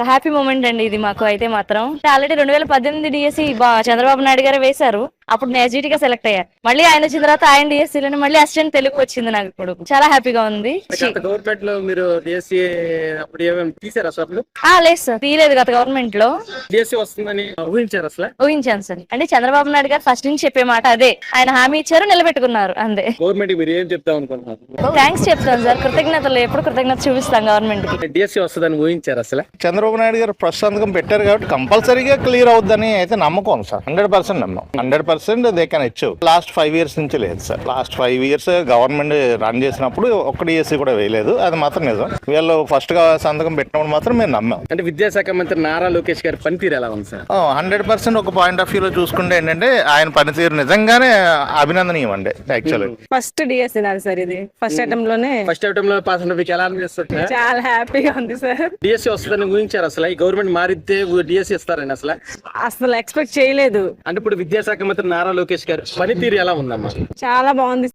Happy moment అండి ఇది మాకు అయితే మాత్రం. ఆల్రెడీ 2018 డిఎస్సి చంద్రబాబు నాయుడు గారు వేశారు. అప్పుడు నేను ఎస్జిటి గా సెలెక్ట్ అయ్యా. మళ్ళీ ఆయన వచ్చిన తర్వాత ఆయన డిఎస్సి లోనే మళ్ళీ అసిస్టెంట్ తెలుగు వచ్చింది నాకు. ఇప్పుడు చాలా హ్యాపీగా ఉంది. గవర్నమెంట్ లో మీరు డిఎస్సి అప్పుడు ఏమేమి తీసారా అసలు? లేదు సార్, తీయలేదు గత గవర్నమెంట్ లో. డిఎస్సి వస్తుందని ఊహించారు అసలు? ఊహించాను సార్. అంటే చంద్రబాబు నాయుడు గారు ఫస్ట్ నుంచి చెప్పే మాట అదే. ఆయన హామీ ఇచ్చారు, నిలబెట్టుకున్నారు అంతే. గవర్నమెంట్ మీరు ఏం చెప్తాం అనుకుంటున్నారు? థ్యాంక్స్ చెప్తాను సార్, కృతజ్ఞతలు ఎప్పుడు కృతజ్ఞత చూపిస్తాం గవర్నమెంట్ కి. డిఎస్సి వస్తుందని ఊహించారు అసలు? చంద్రబాబు నాయుడు గారు ప్రస్తుతం పెట్టారు కాబట్టి కంపల్సరీగా క్లియర్ అవుద్దని అయితే నమ్మకం సార్. 100% నమ్మకం. 100% they can achieve. Last 5 years నుంచి లేదు sir. Last 5 years government run చేసినప్పుడు ఒక్క డిఎస్సి కూడా వేయలేదు. అది మాత్రం నిజం. వీళ్ళు ఫస్ట్ గా సంతకం పెట్టినప్పుడు మాత్రం మేము నమ్మాం. అంటే విద్యాశాఖ మంత్రి నారా లోకేష్ గారి పనితీరు ఎలా ఉంది సార్? 100% ఒక పాయింట్ ఆఫ్ వ్యూలో చూసుకుంటే ఏంటంటే ఆయన పనితీరు నిజంగానే అభినందనీయం అండి. యాక్చువల్లీ ఫస్ట్ డిఎస్సి నాది సార్. ఇది ఫస్ట్ అటెంప్ట్ లోనే పాస్ అయిన మీకు ఎలా అనిపిస్తుంది? చాలా హ్యాపీగా ఉంది సార్. డిఎస్సి వస్తుందని ఊహించారు అసలు? ఈ గవర్నమెంట్ మారితే డిఎస్సి ఇస్తారని అసలు ఎక్స్పెక్ట్ చేయలేదు. అంటే ఇప్పుడు విద్యాశాఖ మంత్రి నారా లోకేష్ గారు పనితీరు ఎలా ఉందమ్మా? చాలా బాగుంది.